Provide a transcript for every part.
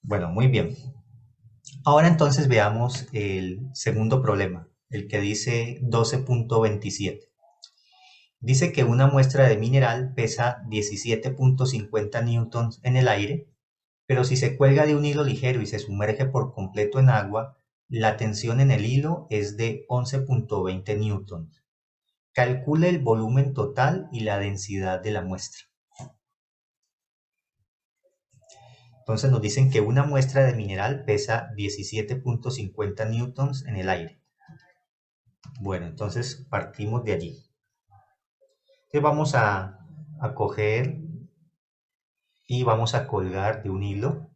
Bueno, muy bien. Ahora entonces veamos el segundo problema, el que dice 12.27. Dice que una muestra de mineral pesa 17.50 newtons en el aire, pero si se cuelga de un hilo ligero y se sumerge por completo en agua, la tensión en el hilo es de 11.20 newtons. Calcule el volumen total y la densidad de la muestra. Entonces nos dicen que una muestra de mineral pesa 17.50 newtons en el aire. Bueno, entonces partimos de allí. Entonces vamos a coger y vamos a colgar de un hilo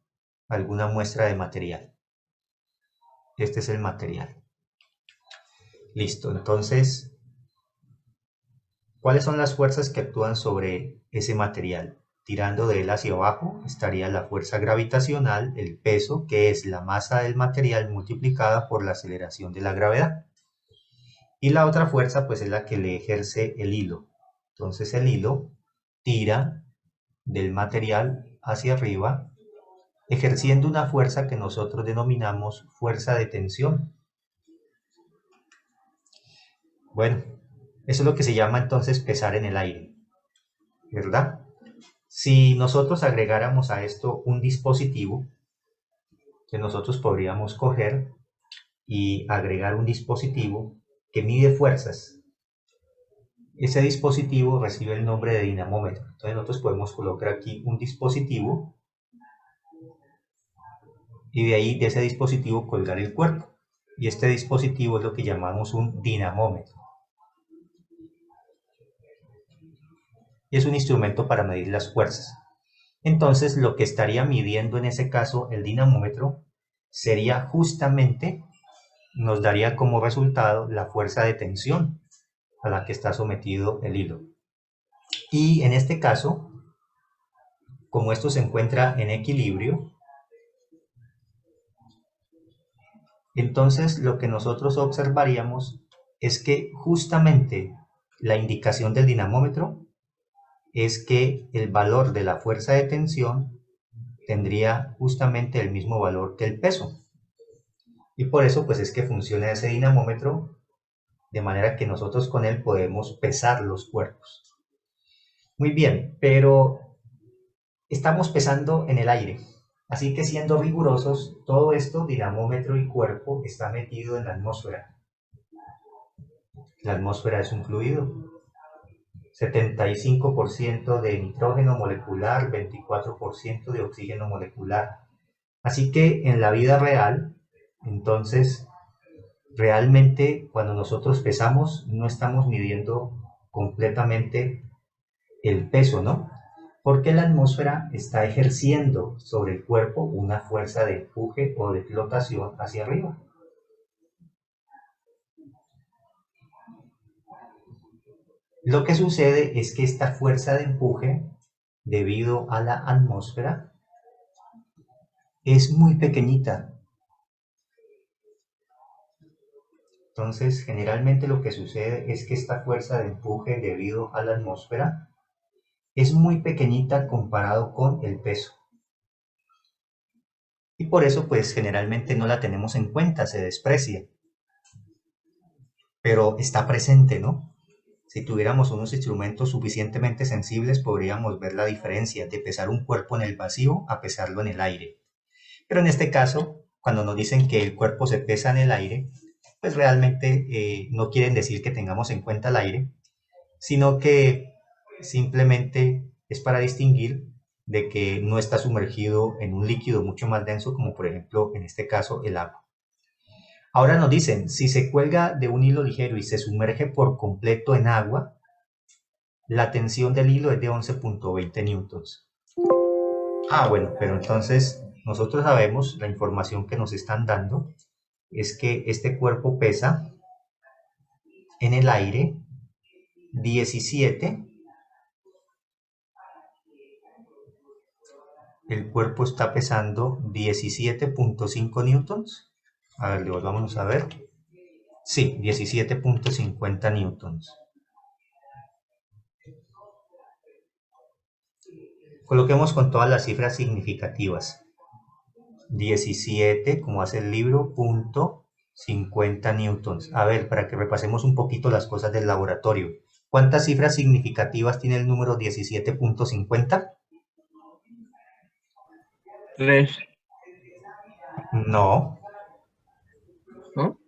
alguna muestra de material. Este es el material. Listo, entonces, ¿cuáles son las fuerzas que actúan sobre ese material? Tirando de él hacia abajo estaría la fuerza gravitacional, el peso, que es la masa del material multiplicada por la aceleración de la gravedad. Y la otra fuerza, pues, es la que le ejerce el hilo. Entonces el hilo tira del material hacia arriba, ejerciendo una fuerza que nosotros denominamos fuerza de tensión. Bueno, eso es lo que se llama entonces pesar en el aire, ¿verdad? Si nosotros agregáramos a esto un dispositivo, que nosotros podríamos coger y agregar un dispositivo que mide fuerzas. Ese dispositivo recibe el nombre de dinamómetro. Entonces nosotros podemos colocar aquí un dispositivo y de ahí de ese dispositivo colgar el cuerpo. Y este dispositivo es lo que llamamos un dinamómetro. Y es un instrumento para medir las fuerzas. Entonces lo que estaría midiendo en ese caso el dinamómetro sería justamente, nos daría como resultado la fuerza de tensión a la que está sometido el hilo. Y en este caso, como esto se encuentra en equilibrio, entonces lo que nosotros observaríamos es que justamente la indicación del dinamómetro es que el valor de la fuerza de tensión tendría justamente el mismo valor que el peso. Y por eso pues es que funciona ese dinamómetro de manera que nosotros con él podemos pesar los cuerpos. Muy bien, pero estamos pesando en el aire. Así que siendo rigurosos, todo esto, dinamómetro y cuerpo, está metido en la atmósfera. La atmósfera es un fluido. 75% de nitrógeno molecular, 24% de oxígeno molecular. Así que en la vida real, entonces, realmente cuando nosotros pesamos no estamos midiendo completamente el peso, ¿no? Porque la atmósfera está ejerciendo sobre el cuerpo una fuerza de empuje o de flotación hacia arriba. Lo que sucede es que esta fuerza de empuje, debido a la atmósfera, es muy pequeñita. Entonces, generalmente lo que sucede es que esta fuerza de empuje, debido a la atmósfera, es muy pequeñita comparado con el peso. Y por eso, pues, generalmente no la tenemos en cuenta, se desprecia. Pero está presente, ¿no? Si tuviéramos unos instrumentos suficientemente sensibles, podríamos ver la diferencia de pesar un cuerpo en el vacío a pesarlo en el aire. Pero en este caso, cuando nos dicen que el cuerpo se pesa en el aire, pues realmente no quieren decir que tengamos en cuenta el aire, sino que simplemente es para distinguir de que no está sumergido en un líquido mucho más denso, como por ejemplo en este caso el agua. Ahora nos dicen, si se cuelga de un hilo ligero y se sumerge por completo en agua, la tensión del hilo es de 11.20 newtons. Bueno, pero entonces nosotros sabemos, la información que nos están dando es que este cuerpo pesa en el aire 17. El cuerpo está pesando 17.5 newtons. A ver, volvamos a ver. Sí, 17.50 newtons. Coloquemos con todas las cifras significativas. 17, como hace el libro, punto 50 newtons. A ver, para que repasemos un poquito las cosas del laboratorio. ¿Cuántas cifras significativas tiene el número 17.50? 3, No, ¿no?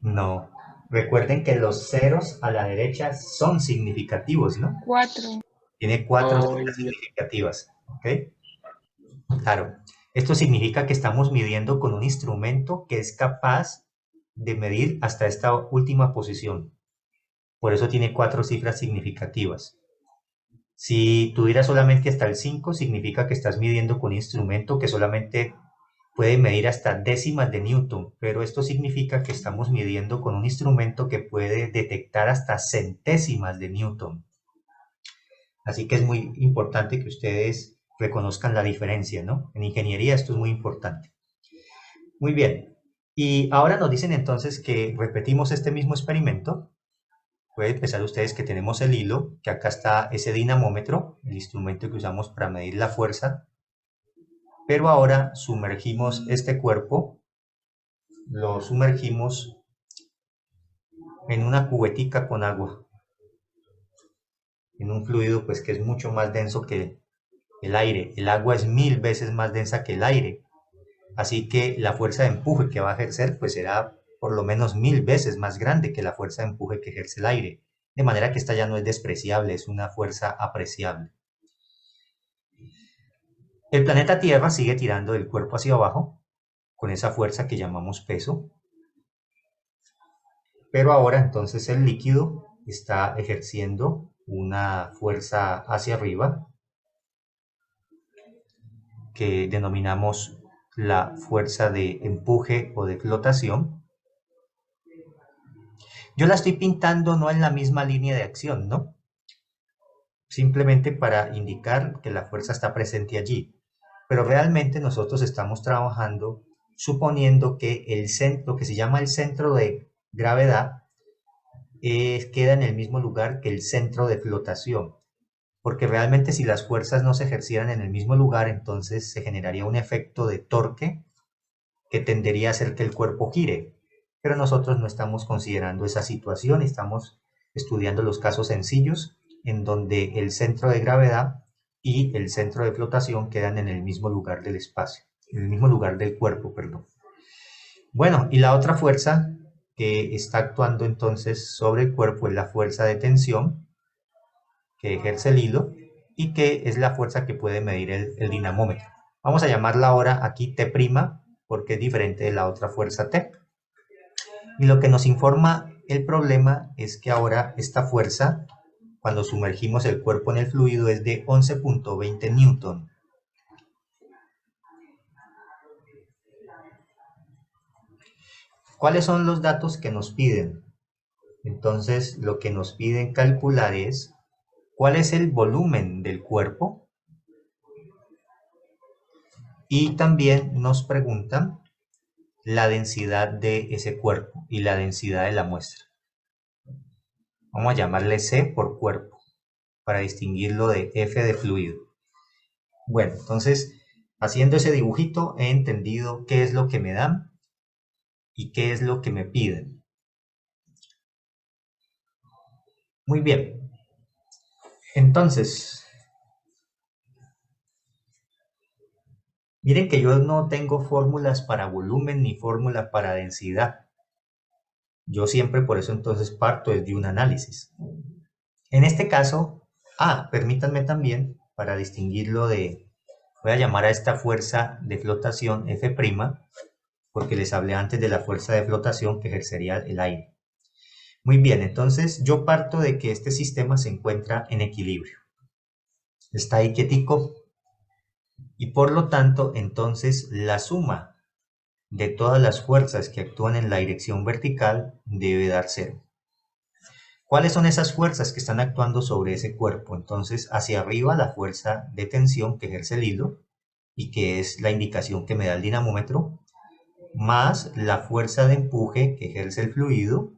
no. Recuerden que los ceros a la derecha son significativos, ¿no? 4. Tiene 4 Oh, cifras ya. significativas, ¿ok? Claro. Esto significa que estamos midiendo con un instrumento que es capaz de medir hasta esta última posición. Por eso tiene 4 cifras significativas. Si tuviera solamente hasta el 5, significa que estás midiendo con un instrumento que solamente puede medir hasta décimas de Newton, pero esto significa que estamos midiendo con un instrumento que puede detectar hasta centésimas de Newton. Así que es muy importante que ustedes reconozcan la diferencia, ¿no? En ingeniería esto es muy importante. Muy bien. Y ahora nos dicen entonces que repetimos este mismo experimento. Pueden pensar ustedes que tenemos el hilo, que acá está ese dinamómetro, el instrumento que usamos para medir la fuerza, pero ahora sumergimos este cuerpo, lo sumergimos en una cubetica con agua, en un fluido pues que es mucho más denso que el aire. El agua es 1000 veces más densa que el aire, así que la fuerza de empuje que va a ejercer pues será por lo menos 1000 veces más grande que la fuerza de empuje que ejerce el aire, de manera que esta ya no es despreciable, es una fuerza apreciable. El planeta Tierra sigue tirando del cuerpo hacia abajo con esa fuerza que llamamos peso, pero ahora entonces el líquido está ejerciendo una fuerza hacia arriba que denominamos la fuerza de empuje o de flotación. Yo la estoy pintando no en la misma línea de acción, ¿no? Simplemente para indicar que la fuerza está presente allí. Pero realmente nosotros estamos trabajando suponiendo que el centro, que se llama el centro de gravedad, queda en el mismo lugar que el centro de flotación. Porque realmente si las fuerzas no se ejercieran en el mismo lugar, entonces se generaría un efecto de torque que tendería a hacer que el cuerpo gire. Pero nosotros no estamos considerando esa situación, estamos estudiando los casos sencillos en donde el centro de gravedad y el centro de flotación quedan en el mismo lugar del espacio, en el mismo lugar del cuerpo, perdón. Bueno, y la otra fuerza que está actuando entonces sobre el cuerpo es la fuerza de tensión que ejerce el hilo y que es la fuerza que puede medir el dinamómetro. Vamos a llamarla ahora aquí T', porque es diferente de la otra fuerza T. Y lo que nos informa el problema es que ahora esta fuerza, cuando sumergimos el cuerpo en el fluido, es de 11.20 newton. ¿Cuáles son los datos que nos piden? Entonces, lo que nos piden calcular es cuál es el volumen del cuerpo y también nos preguntan la densidad de ese cuerpo y la densidad de la muestra. Vamos a llamarle C por cuerpo para distinguirlo de F de fluido. Bueno, entonces, haciendo ese dibujito he entendido qué es lo que me dan y qué es lo que me piden. Muy bien. Entonces, miren que yo no tengo fórmulas para volumen ni fórmula para densidad. Yo siempre por eso entonces parto desde un análisis. En este caso, permítanme también, para distinguirlo voy a llamar a esta fuerza de flotación F', porque les hablé antes de la fuerza de flotación que ejercería el aire. Muy bien, entonces yo parto de que este sistema se encuentra en equilibrio. Está ahí quietico y por lo tanto entonces la suma de todas las fuerzas que actúan en la dirección vertical debe dar cero. ¿Cuáles son esas fuerzas que están actuando sobre ese cuerpo? Entonces hacia arriba la fuerza de tensión que ejerce el hilo y que es la indicación que me da el dinamómetro, más la fuerza de empuje que ejerce el fluido,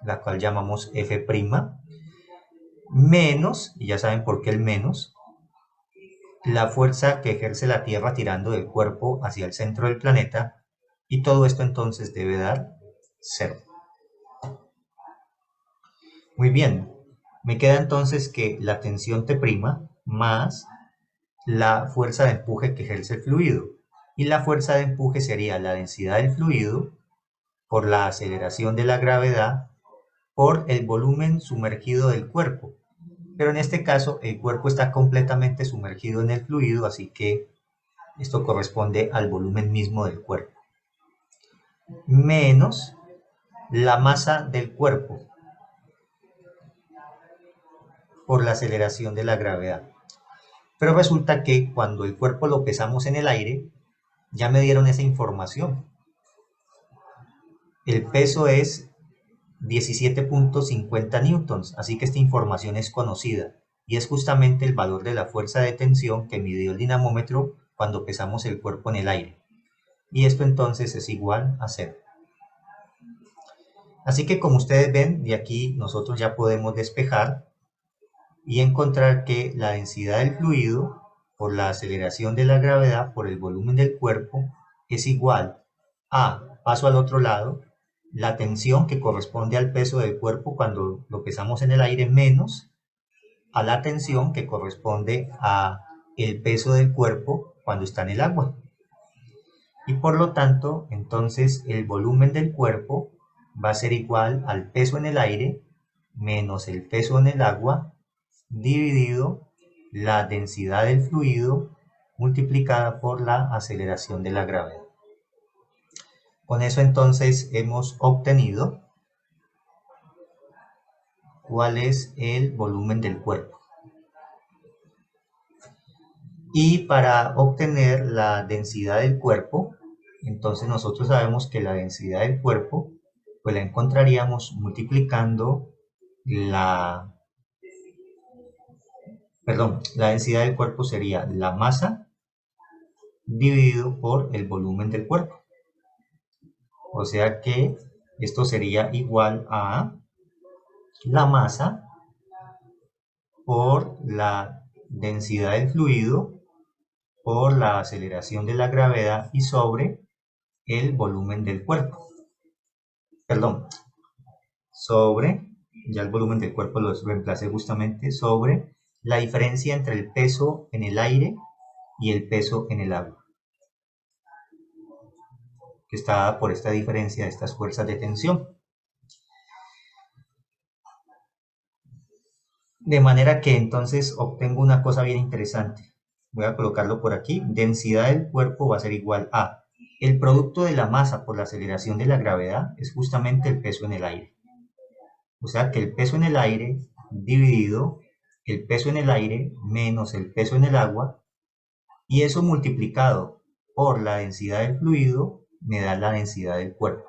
la cual llamamos F', menos, y ya saben por qué el menos, la fuerza que ejerce la Tierra tirando del cuerpo hacia el centro del planeta, y todo esto entonces debe dar 0. Muy bien, me queda entonces que la tensión T' más la fuerza de empuje que ejerce el fluido, y la fuerza de empuje sería la densidad del fluido por la aceleración de la gravedad por el volumen sumergido del cuerpo. Pero en este caso el cuerpo está completamente sumergido en el fluido, así que esto corresponde al volumen mismo del cuerpo. Menos la masa del cuerpo por la aceleración de la gravedad. Pero resulta que cuando el cuerpo lo pesamos en el aire, ya me dieron esa información. El peso es 17.50 newtons, así que esta información es conocida y es justamente el valor de la fuerza de tensión que midió el dinamómetro cuando pesamos el cuerpo en el aire. Y esto entonces es igual a 0. Así que como ustedes ven, de aquí nosotros ya podemos despejar y encontrar que la densidad del fluido por la aceleración de la gravedad por el volumen del cuerpo es igual a, paso al otro lado, la tensión que corresponde al peso del cuerpo cuando lo pesamos en el aire menos a la tensión que corresponde a el peso del cuerpo cuando está en el agua. Y por lo tanto, entonces el volumen del cuerpo va a ser igual al peso en el aire menos el peso en el agua dividido la densidad del fluido multiplicada por la aceleración de la gravedad. Con eso entonces hemos obtenido cuál es el volumen del cuerpo. Y para obtener la densidad del cuerpo, entonces nosotros sabemos que la densidad del cuerpo pues la encontraríamos multiplicando la densidad del cuerpo sería la masa dividido por el volumen del cuerpo. O sea que esto sería igual a la masa por la densidad del fluido por la aceleración de la gravedad y sobre el volumen del cuerpo. Sobre, ya el volumen del cuerpo lo reemplacé justamente, sobre la diferencia entre el peso en el aire y el peso en el agua, que está dada por esta diferencia de estas fuerzas de tensión. De manera que entonces obtengo una cosa bien interesante. Voy a colocarlo por aquí. Densidad del cuerpo va a ser igual a el producto de la masa por la aceleración de la gravedad es justamente el peso en el aire. O sea que el peso en el aire dividido el peso en el aire menos el peso en el agua, y eso multiplicado por la densidad del fluido me da la densidad del cuerpo.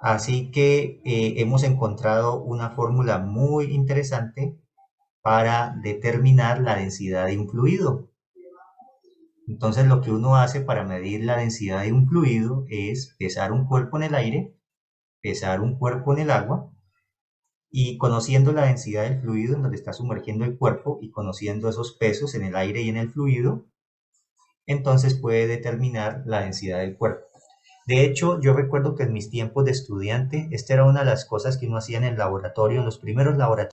Así que hemos encontrado una fórmula muy interesante para determinar la densidad de un fluido. Entonces lo que uno hace para medir la densidad de un fluido es pesar un cuerpo en el aire, pesar un cuerpo en el agua, y conociendo la densidad del fluido en donde está sumergiendo el cuerpo y conociendo esos pesos en el aire y en el fluido, entonces puede determinar la densidad del cuerpo. De hecho, yo recuerdo que en mis tiempos de estudiante, esta era una de las cosas que uno hacía en el laboratorio, en los primeros laboratorios